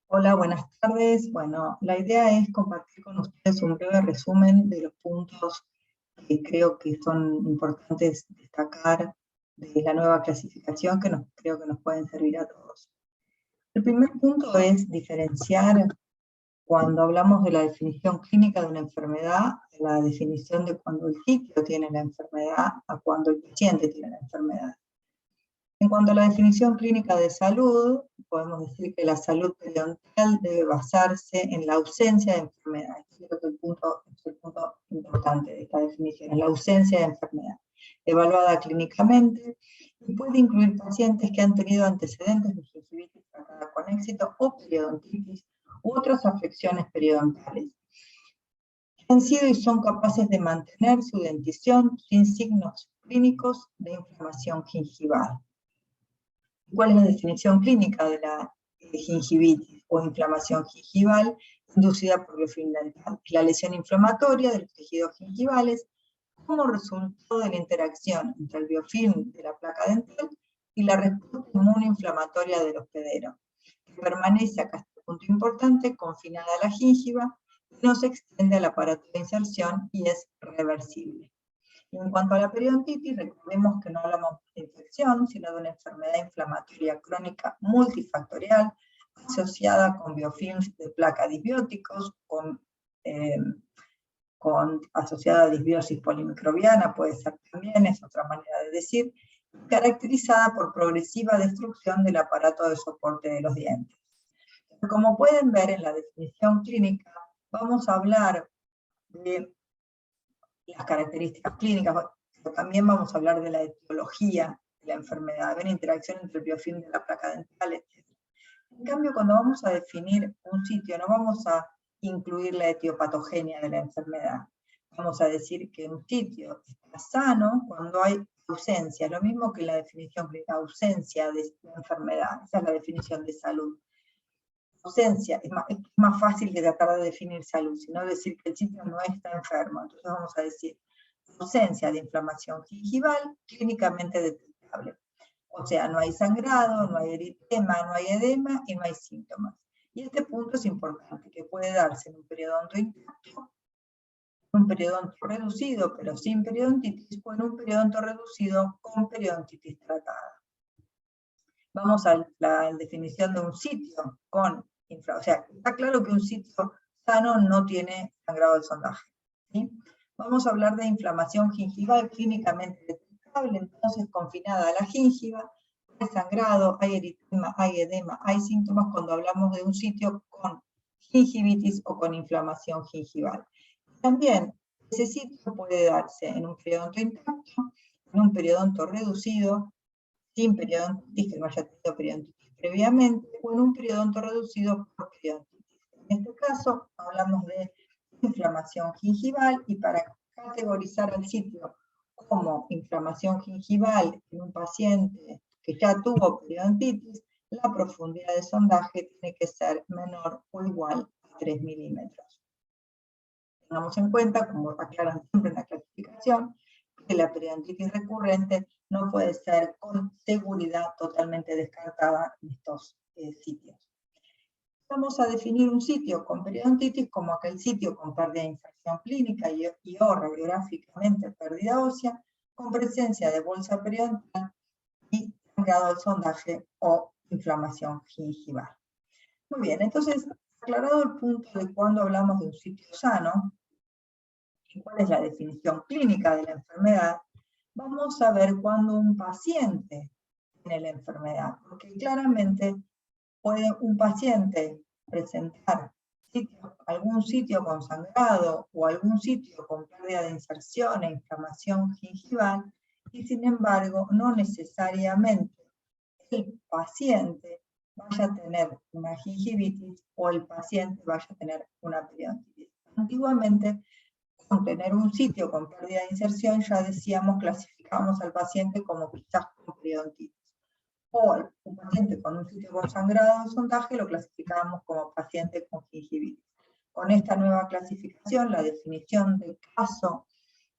Hola, buenas tardes. Bueno, la idea es compartir con ustedes un breve resumen de los puntos que creo que son importantes destacar de la nueva clasificación creo que nos pueden servir a todos. El primer punto es diferenciar cuando hablamos de la definición clínica de una enfermedad, la definición de cuando el sitio tiene la enfermedad a cuando el paciente tiene la enfermedad. En cuanto a la definición clínica de salud, podemos decir que la salud periodontal debe basarse en la ausencia de enfermedad. Creo que es el punto importante de esta definición, es la ausencia de enfermedad, evaluada clínicamente, y puede incluir pacientes que han tenido antecedentes de gingivitis tratada con éxito o periodontitis u otras afecciones periodontales, que han sido y son capaces de mantener su dentición sin signos clínicos de inflamación gingival. ¿Cuál es la definición clínica de la gingivitis o inflamación gingival inducida por biofilm dental? La lesión inflamatoria de los tejidos gingivales como resultado de la interacción entre el biofilm de la placa dental y la respuesta inmunoinflamatoria del hospedero, que permanece, acá este punto importante, confinada a la gingiva, no se extiende al aparato de inserción y es reversible. Y en cuanto a la periodontitis, recordemos que no hablamos de infección, sino de una enfermedad inflamatoria crónica multifactorial asociada con biofilms de placa disbióticos, asociada a disbiosis polimicrobiana, puede ser también, es otra manera de decir, caracterizada por progresiva destrucción del aparato de soporte de los dientes. Como pueden ver en la definición clínica, vamos a hablar de las características clínicas, pero también vamos a hablar de la etiología de la enfermedad, de una interacción entre el biofilm de la placa dental, etc. En cambio, cuando vamos a definir un sitio, no vamos a incluir la etiopatogenia de la enfermedad. Vamos a decir que un sitio está sano cuando hay ausencia, lo mismo que la definición clínica, ausencia de enfermedad, esa es la definición de salud. Ausencia, es más fácil que tratar de definir salud, sino decir que el sitio no está enfermo. Entonces vamos a decir ausencia de inflamación gingival clínicamente detectable. O sea, no hay sangrado, no hay eritema, no hay edema y no hay síntomas. Y este punto es importante, que puede darse en un periodonto intacto, un periodonto reducido pero sin periodontitis, o en un periodonto reducido con periodontitis tratada. Vamos a la definición de un sitio con inflamación. O sea, está claro que un sitio sano no tiene sangrado del sondaje, ¿sí? Vamos a hablar de inflamación gingival clínicamente detectable, entonces confinada a la gingiva, hay sangrado, hay eritema, hay edema, hay síntomas cuando hablamos de un sitio con gingivitis o con inflamación gingival. También ese sitio puede darse en un periodonto intacto, en un periodonto reducido, sin periodontitis, que no haya tenido periodontitis previamente, o en un periodonto reducido por periodontitis. En este caso, hablamos de inflamación gingival, y para categorizar al sitio como inflamación gingival en un paciente que ya tuvo periodontitis, la profundidad de sondaje tiene que ser menor o igual a 3 milímetros. Tengamos en cuenta, como aclaran siempre en la clasificación, que la periodontitis recurrente no puede ser con seguridad totalmente descartada en estos sitios. Vamos a definir un sitio con periodontitis como aquel sitio con pérdida de inserción clínica y o radiográficamente pérdida ósea, con presencia de bolsa periodontal y sangrado al sondaje o inflamación gingival. Muy bien, entonces, aclarado el punto de cuando hablamos de un sitio sano, y cuál es la definición clínica de la enfermedad, vamos a ver cuando un paciente tiene la enfermedad, porque claramente puede un paciente presentar algún sitio con sangrado o algún sitio con pérdida de inserción e inflamación gingival, y sin embargo no necesariamente el paciente vaya a tener una gingivitis o el paciente vaya a tener una periodontitis. Antiguamente, con tener un sitio con pérdida de inserción, ya decíamos, clasificábamos al paciente como quizás con periodontitis. O un paciente con un sitio con sangrado de sondaje lo clasificábamos como paciente con gingivitis. Con esta nueva clasificación, la definición del caso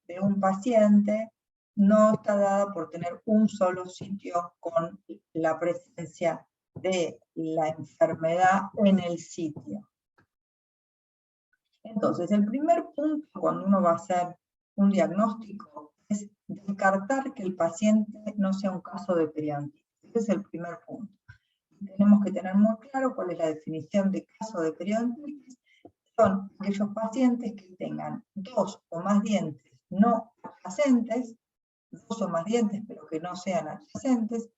de un paciente no está dada por tener un solo sitio con la presencia de la enfermedad en el sitio. Entonces, el primer punto cuando uno va a hacer un diagnóstico es descartar que el paciente no sea un caso de periodontitis. Ese es el primer punto. Tenemos que tener muy claro cuál es la definición de caso de periodontitis. Son aquellos pacientes que tengan 2 o más dientes no adyacentes, 2 o más dientes pero que no sean adyacentes,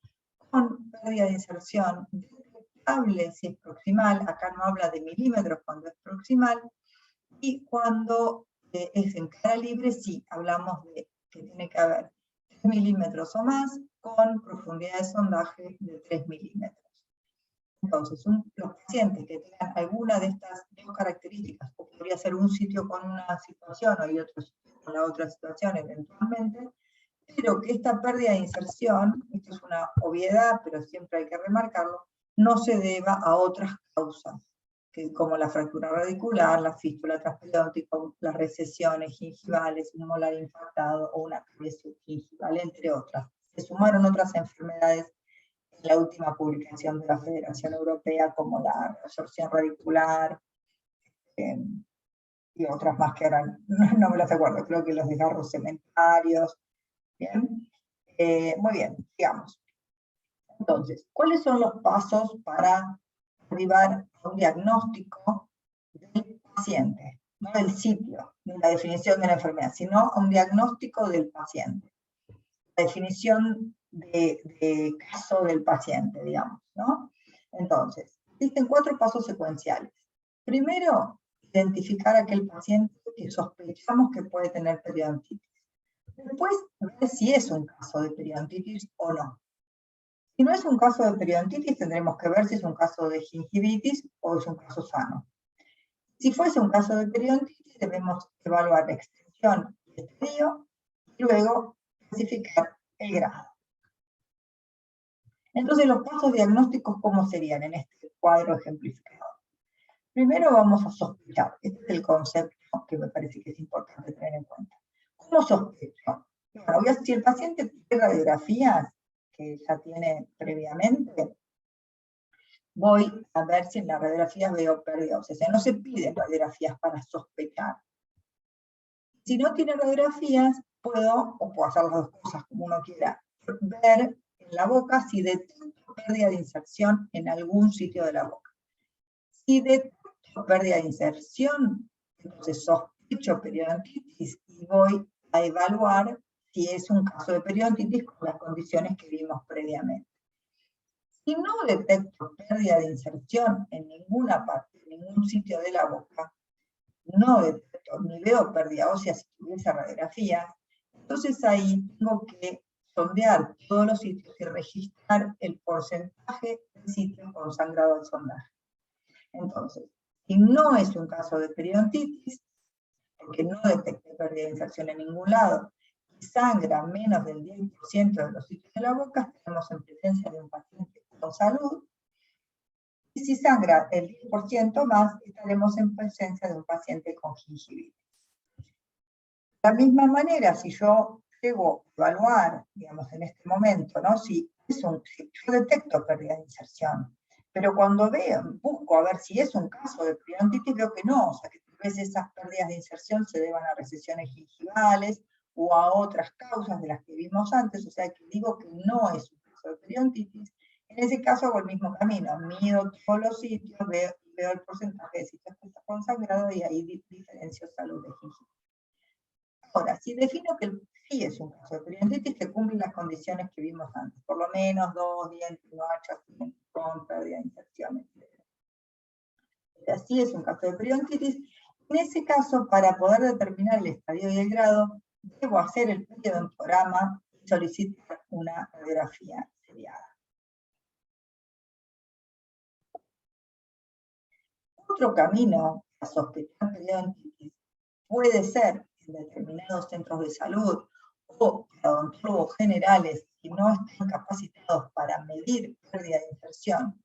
con pérdida de inserción detectable si es proximal, acá no habla de milímetros cuando es proximal, y cuando es en cara libre, sí, hablamos de que tiene que haber 3 milímetros o más, con profundidad de sondaje de 3 milímetros. Entonces, los pacientes que tengan alguna de estas dos características, o podría ser un sitio con una situación y otro sitio con la otra situación eventualmente, pero que esta pérdida de inserción, esto es una obviedad, pero siempre hay que remarcarlo, no se deba a otras causas, como la fractura radicular, la fístula transperióntica, las recesiones gingivales, un molar infartado o una caries subgingival, entre otras. Se sumaron otras enfermedades en la última publicación de la Federación Europea, como la resorción radicular, y otras más que ahora no me las acuerdo, creo que los desgarros cementarios. Bien, muy bien, digamos. Entonces, ¿cuáles son los pasos para arribar a un diagnóstico del paciente? No del sitio, ni la definición de la enfermedad, sino a un diagnóstico del paciente. La definición de caso del paciente, digamos, ¿no? Entonces, existen 4 pasos secuenciales. Primero, identificar a aquel paciente que sospechamos que puede tener periodontitis. Después, ver si es un caso de periodontitis o no. Si no es un caso de periodontitis, tendremos que ver si es un caso de gingivitis o es un caso sano. Si fuese un caso de periodontitis, debemos evaluar la extensión y estadio y luego clasificar el grado. Entonces, los pasos diagnósticos, ¿cómo serían en este cuadro ejemplificado? Primero vamos a sospechar. Este es el concepto que me parece que es importante tener en cuenta. ¿Cómo sospecho? Bueno, si el paciente tiene radiografías que ya tiene previamente, voy a ver si en las radiografías veo pérdida ósea. No se piden radiografías para sospechar. Si no tiene radiografías, puedo hacer las dos cosas como uno quiera, ver en la boca si detecto pérdida de inserción en algún sitio de la boca. Si detecto pérdida de inserción, entonces sospecho periodontitis y voy a evaluar si es un caso de periodontitis con las condiciones que vimos previamente. Si no detecto pérdida de inserción en ninguna parte, en ningún sitio de la boca, no detecto ni veo pérdida ósea si tuviese radiografía, entonces ahí tengo que sondear todos los sitios y registrar el porcentaje de sitios con sangrado al sondaje. Entonces, si no es un caso de periodontitis, porque no detecté pérdida de inserción en ningún lado, y sangra menos del 10% de los sitios de la boca, estamos en presencia de un paciente con salud, y si sangra el 10% más, estaremos en presencia de un paciente con gingivitis. De la misma manera, si yo llego a evaluar, digamos, en este momento, ¿no? Si yo detecto pérdida de inserción, pero cuando busco a ver si es un caso de periodontitis, veo que no, o sea, que tal vez esas pérdidas de inserción se deban a recesiones gingivales o a otras causas de las que vimos antes, o sea, que digo que no es un caso de periodontitis. En ese caso hago el mismo camino, mido todos los sitios, veo el porcentaje de sitios que está consangrado y ahí diferencio salud de gingiva. Ahora, si defino que sí es un caso de periodontitis, que cumple las condiciones que vimos antes, por lo menos 2 dientes no adyacentes con pérdida de inserción, etc. Así es un caso de periodontitis. En ese caso, para poder determinar el estadio y el grado, debo hacer el periodontograma y solicitar una radiografía seriada. Otro camino a sospechar periodontitis puede ser en determinados centros de salud o odontólogos generales que no estén capacitados para medir pérdida de inserción.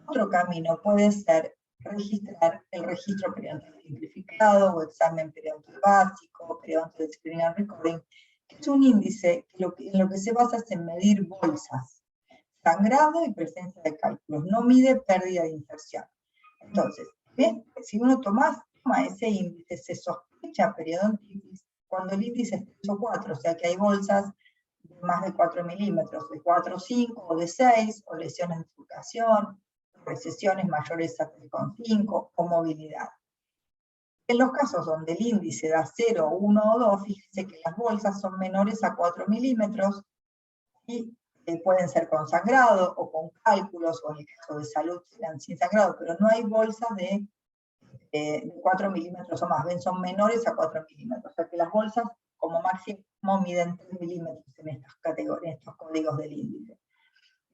Otro camino puede ser registrar el registro periodontal simplificado o examen periodontal básico, periodontal screening recording, que es un índice en lo que se basa es en medir bolsas. sangrado y presencia de cálculos, no mide pérdida de inserción. Entonces, si uno toma ese índice, se sospecha periodontitis cuando el índice es 3 o 4, o sea que hay bolsas de más de 4 milímetros, de 4 o 5, o de 6, o lesiones de bifurcación, recesiones mayores a 3,5, o movilidad. En los casos donde el índice da 0, 1 o 2, fíjense que las bolsas son menores a 4 milímetros y pueden ser con sangrado o con cálculos, o en el caso de salud serán sin sangrado, pero no hay bolsas de 4 milímetros o más, ven, son menores a 4 milímetros, o sea que las bolsas como máximo miden 3 milímetros en estas categorías, en estos códigos del índice.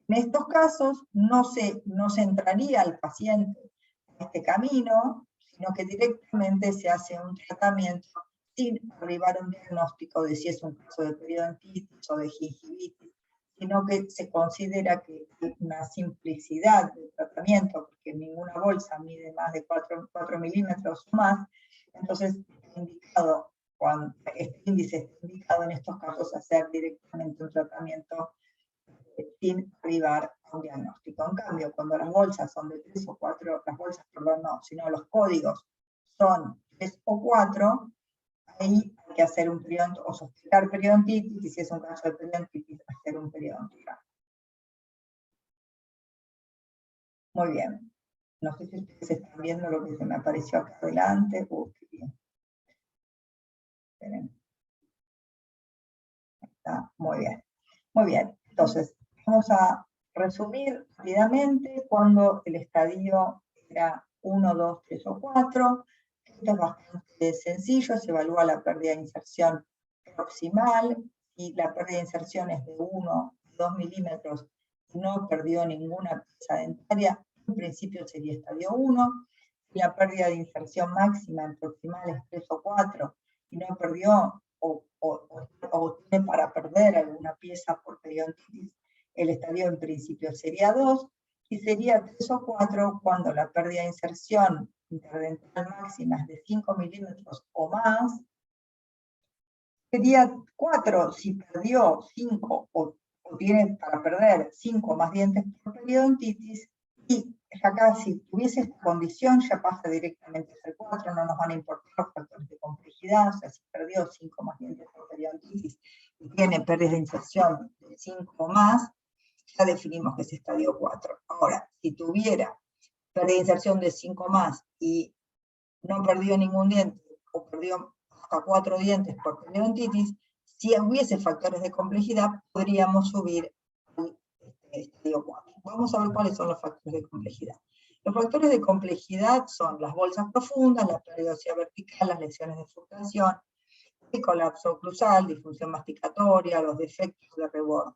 En estos casos no se entraría al paciente en este camino, sino que directamente se hace un tratamiento sin arribar a un diagnóstico de si es un caso de periodontitis o de gingivitis, sino que se considera que hay una simplicidad de tratamiento, porque ninguna bolsa mide más de 4 milímetros o más, entonces está indicado, cuando este índice está indicado en estos casos, hacer directamente un tratamiento sin arribar a un diagnóstico. En cambio, cuando las bolsas son de 3 o 4, las bolsas, perdón, no, sino los códigos son 3 o 4, ahí hay que hacer un periodontitis, o sospechar periodontitis, y si es un caso de periodontitis, hacer un periodontigrama. Muy bien. No sé si ustedes están viendo lo que se me apareció acá adelante. Qué bien. Esperen. Está muy bien. Muy bien. Entonces, vamos a resumir rápidamente cuando el estadio era 1, 2, 3 o 4. Esto es bastante sencillo, se evalúa la pérdida de inserción proximal, y la pérdida de inserción es de 1 o 2 milímetros y no perdió ninguna pieza dentaria, en principio sería estadio 1. Si la pérdida de inserción máxima en proximal es 3 o 4 y no perdió o tiene para perder alguna pieza por periodontitis, el estadio en principio sería 2, y sería 3 o 4 cuando la pérdida de inserción interdental máxima es de 5 milímetros o más. Sería 4 si perdió 5 o tiene para perder 5 más dientes por periodontitis, y acá si tuviese esta condición ya pasa directamente a ser 4, no nos van a importar los factores de complejidad, o sea, si perdió 5 más dientes por periodontitis y tiene pérdida de inserción de 5 o más, ya definimos que es estadio 4. Ahora, si tuviera pérdida de inserción de 5 más y no perdió ningún diente, o perdió hasta 4 dientes por periodontitis, si hubiese factores de complejidad, podríamos subir al estadio 4. Vamos a ver cuáles son los factores de complejidad. Los factores de complejidad son las bolsas profundas, la periodontitis vertical, las lesiones de bifurcación, el colapso oclusal, disfunción masticatoria, los defectos de reborde.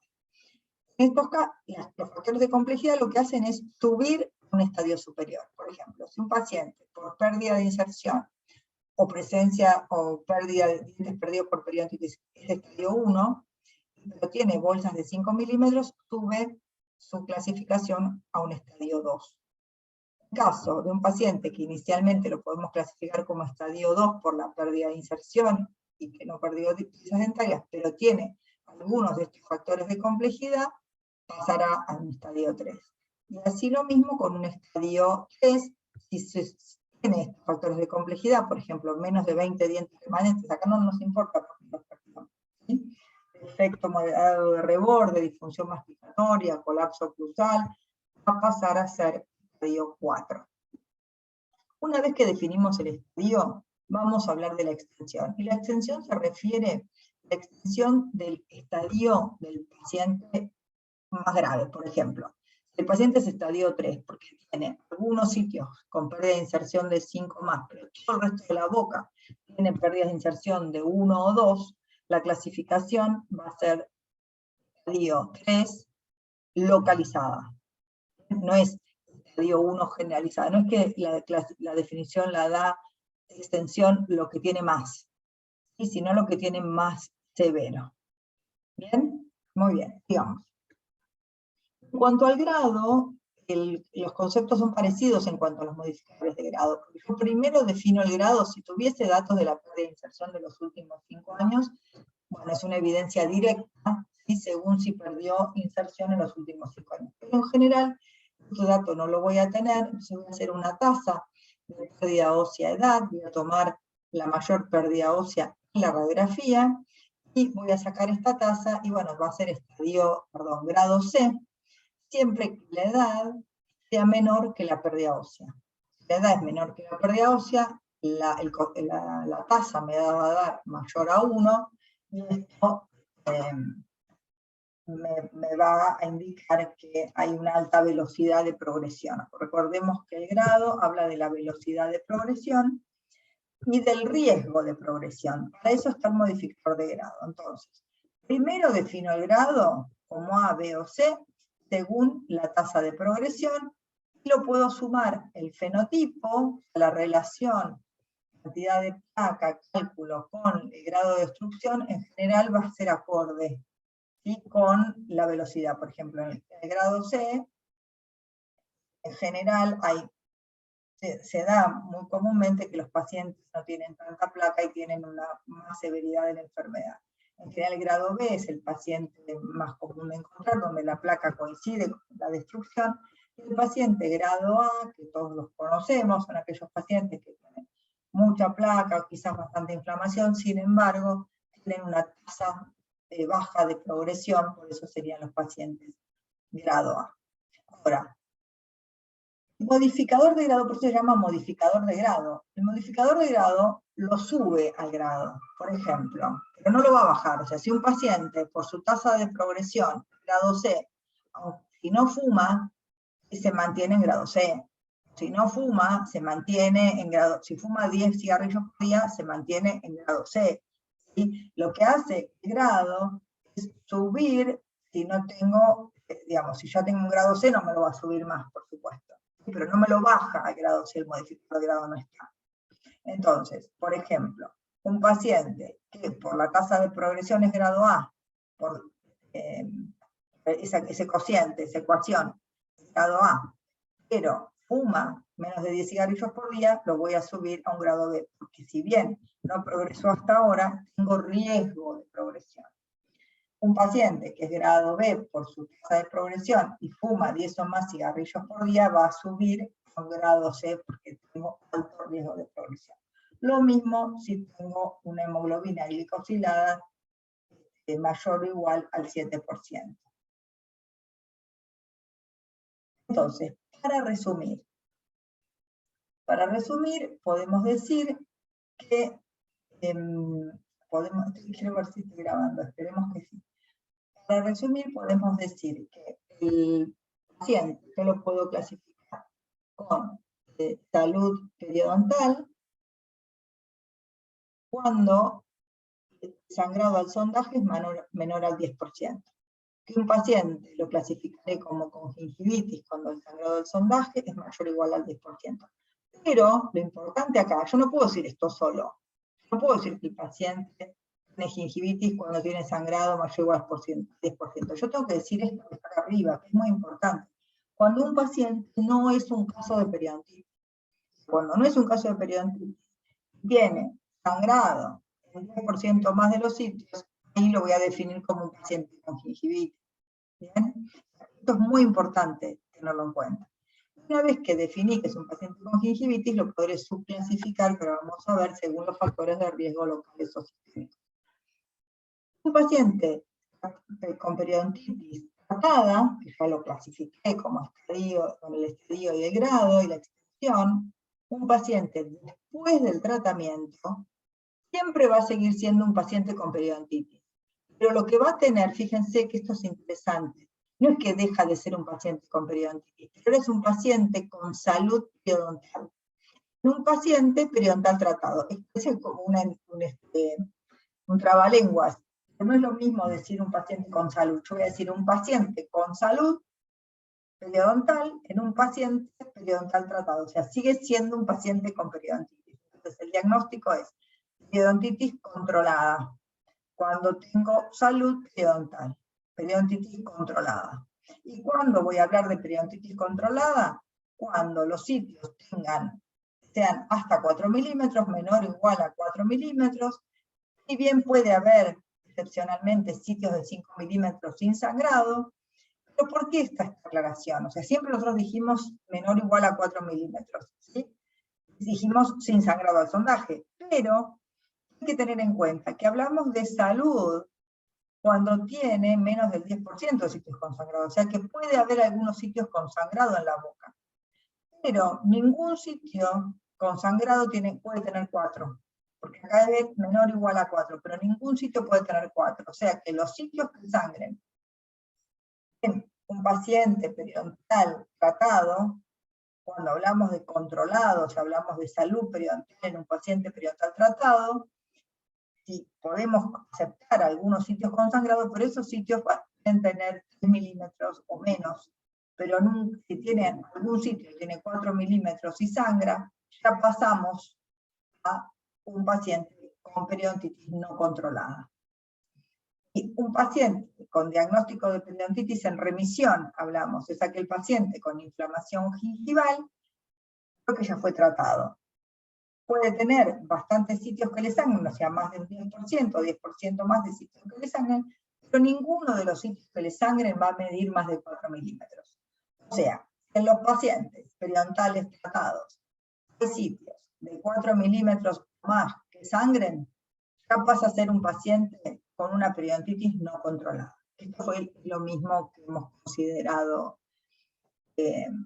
En estos casos, los factores de complejidad lo que hacen es subir a un estadio superior. Por ejemplo, si un paciente por pérdida de inserción o presencia o pérdida de dientes perdidos por periodontitis es de estadio 1, pero tiene bolsas de 5 milímetros, sube su clasificación a un estadio 2. En caso de un paciente que inicialmente lo podemos clasificar como estadio 2 por la pérdida de inserción y que no perdió piezas dentarias, pero tiene algunos de estos factores de complejidad, pasará a un estadio 3. Y así lo mismo con un estadio 3, si se tiene estos factores de complejidad, por ejemplo, menos de 20 dientes permanentes, acá no nos importa porque los perdemos, ¿sí? Efecto moderado de reborde, disfunción masticatoria, colapso oclusal, va a pasar a ser estadio 4. Una vez que definimos el estadio, vamos a hablar de la extensión. Y la extensión se refiere a la extensión del estadio del paciente más grave. Por ejemplo, el paciente es estadio 3 porque tiene algunos sitios con pérdida de inserción de 5 más, pero todo el resto de la boca tiene pérdidas de inserción de 1 o 2, la clasificación va a ser estadio 3 localizada. No es estadio 1 generalizada, no es que la definición la da extensión lo que tiene más, ¿sí? Sino lo que tiene más severo. ¿Bien? Muy bien, digamos. En cuanto al grado, los conceptos son parecidos en cuanto a los modificadores de grado. Yo primero defino el grado, si tuviese datos de la pérdida de inserción de los últimos 5 años, bueno, es una evidencia directa, y según si perdió inserción en los últimos 5 años. Pero en general, este dato no lo voy a tener, entonces voy a hacer una tasa de pérdida ósea edad, voy a tomar la mayor pérdida ósea en la radiografía, y voy a sacar esta tasa, y bueno, va a ser grado C, siempre que la edad sea menor que la pérdida ósea. Si la edad es menor que la pérdida ósea, la tasa me va a dar mayor a 1, y esto me va a indicar que hay una alta velocidad de progresión. Recordemos que el grado habla de la velocidad de progresión y del riesgo de progresión. Para eso está el modificador de grado. Entonces, primero defino el grado como A, B o C, según la tasa de progresión, y lo puedo sumar el fenotipo, la relación cantidad de placa, cálculo con el grado de destrucción, en general va a ser acorde, ¿sí?, con la velocidad. Por ejemplo, en el grado C, en general se da muy comúnmente que los pacientes no tienen tanta placa y tienen una más severidad de la enfermedad. En general, el grado B es el paciente más común de encontrar, donde la placa coincide con la destrucción. El paciente grado A, que todos los conocemos, son aquellos pacientes que tienen mucha placa o quizás bastante inflamación, sin embargo, tienen una tasa baja de progresión, por eso serían los pacientes grado A. Ahora, el modificador de grado, por eso se llama modificador de grado. El modificador de grado lo sube al grado, por ejemplo, pero no lo va a bajar. O sea, si un paciente, por su tasa de progresión, grado C, si no fuma, se mantiene en grado C. Si no fuma, se mantiene en grado, si fuma 10 cigarrillos por día, se mantiene en grado C. ¿Sí? Lo que hace el grado es subir, si no tengo, digamos, si yo tengo un grado C, no me lo va a subir más, por supuesto. Pero no me lo baja al grado C, el modificador de grado no está. Entonces, por ejemplo, un paciente que por la tasa de progresión es grado A, por ese cociente, esa ecuación, grado A, pero fuma menos de 10 cigarrillos por día, lo voy a subir a un grado B, porque si bien no progresó hasta ahora, tengo riesgo de progresión. Un paciente que es grado B por su tasa de progresión y fuma 10 o más cigarrillos por día, va a subir a un grado C porque tengo alto riesgo de progresión. Lo mismo si tengo una hemoglobina glicosilada mayor o igual al 7%. Entonces, para resumir, podemos decir que, quiero ver si estoy grabando, esperemos que sí. Para resumir, podemos decir que el paciente yo lo puedo clasificar con salud periodontal cuando el sangrado al sondaje es menor al 10%. Que un paciente lo clasificaré como con gingivitis cuando el sangrado del sondaje es mayor o igual al 10%. Pero lo importante acá, yo no puedo decir esto solo. No puedo decir que el paciente tiene gingivitis cuando tiene sangrado mayor o igual al 10%. Yo tengo que decir esto que está acá arriba, que es muy importante. Cuando un paciente no es un caso de periodontitis, cuando no es un caso de periodontitis, tiene sangrado en 10% más de los sitios, ahí lo voy a definir como un paciente con gingivitis. ¿Bien? Esto es muy importante tenerlo en cuenta. Una vez que definí que es un paciente con gingivitis, lo podré subclasificar, pero vamos a ver según los factores de riesgo locales o sistémicos. Un paciente con periodontitis tratada, que ya lo clasifiqué como estadio, con el estadio y el grado y la extensión, un paciente después del tratamiento siempre va a seguir siendo un paciente con periodontitis. Pero lo que va a tener, fíjense que esto es interesante, no es que deja de ser un paciente con periodontitis, pero es un paciente con salud periodontal. Un paciente periodontal tratado. Es como un trabalenguas. No es lo mismo decir un paciente con salud. Yo voy a decir un paciente con salud periodontal en un paciente periodontal tratado. O sea, sigue siendo un paciente con periodontitis. Entonces el diagnóstico es periodontitis controlada. Cuando tengo salud periodontal, periodontitis controlada. ¿Y cuándo voy a hablar de periodontitis controlada? Cuando los sitios sean hasta 4 milímetros, menor o igual a 4 milímetros, y bien puede haber excepcionalmente sitios de 5 milímetros sin sangrado. ¿Pero por qué esta aclaración? O sea, siempre nosotros dijimos menor o igual a 4 milímetros, ¿sí? Dijimos sin sangrado al sondaje, pero hay que tener en cuenta que hablamos de salud cuando tiene menos del 10% de sitios con sangrado, o sea que puede haber algunos sitios con sangrado en la boca, pero ningún sitio con sangrado puede tener 4, porque acá es menor o igual a 4, pero ningún sitio puede tener 4, o sea que los sitios que sangren en un paciente periodontal tratado, cuando hablamos de controlados, hablamos de salud periodontal en un paciente periodontal tratado, si podemos aceptar algunos sitios con sangrado, pero esos sitios pueden tener 3 milímetros o menos, pero si tiene algún sitio que tiene 4 milímetros y sangra, ya pasamos a un paciente con periodontitis no controlada. Y un paciente con diagnóstico de periodontitis en remisión, hablamos, es aquel paciente con inflamación gingival, que ya fue tratado. Puede tener bastantes sitios que le sangren, o sea, más del 10%, 10% más de sitios que le sangren, pero ninguno de los sitios que le sangren va a medir más de 4 milímetros. O sea, en los pacientes periodontales tratados, hay sitios de 4 milímetros más que sangren, ya pasa a ser un paciente con una periodontitis no controlada. Esto fue lo mismo que hemos considerado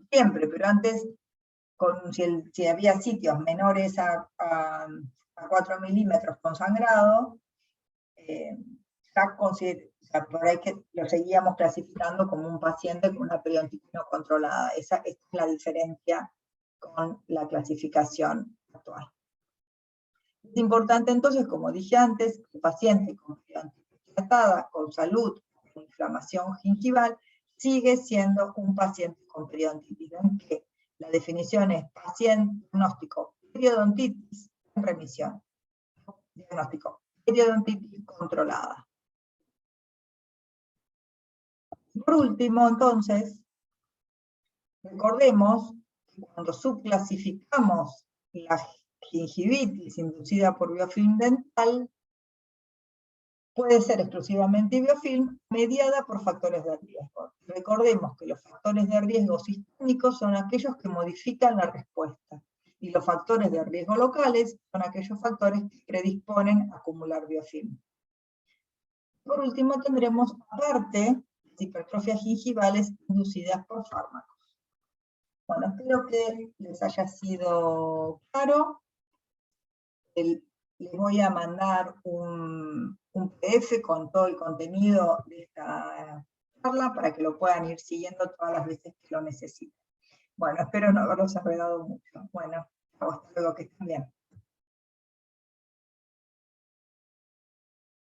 siempre, pero antes, si había sitios menores a 4 milímetros con sangrado, por ahí que lo seguíamos clasificando como un paciente con una periodontitis no controlada. Esta es la diferencia con la clasificación actual. Es importante entonces, como dije antes, que el paciente con periodontitis tratada, con salud, con inflamación gingival, sigue siendo un paciente con periodontitis, aunque la definición es paciente diagnóstico periodontitis en remisión. Diagnóstico periodontitis controlada. Por último, entonces, recordemos que cuando subclasificamos la gingivitis inducida por biofilm dental, puede ser exclusivamente biofilm mediada por factores de riesgo. Recordemos que los factores de riesgo sistémicos son aquellos que modifican la respuesta, y los factores de riesgo locales son aquellos factores que predisponen a acumular biofilm. Por último, tendremos aparte hipertrofias gingivales inducidas por fármacos. Bueno, espero que les haya sido claro. Les voy a mandar un PDF con todo el contenido de esta charla para que lo puedan ir siguiendo todas las veces que lo necesiten. Bueno, espero no haberlos enredado mucho. Bueno, hasta luego, que estén bien.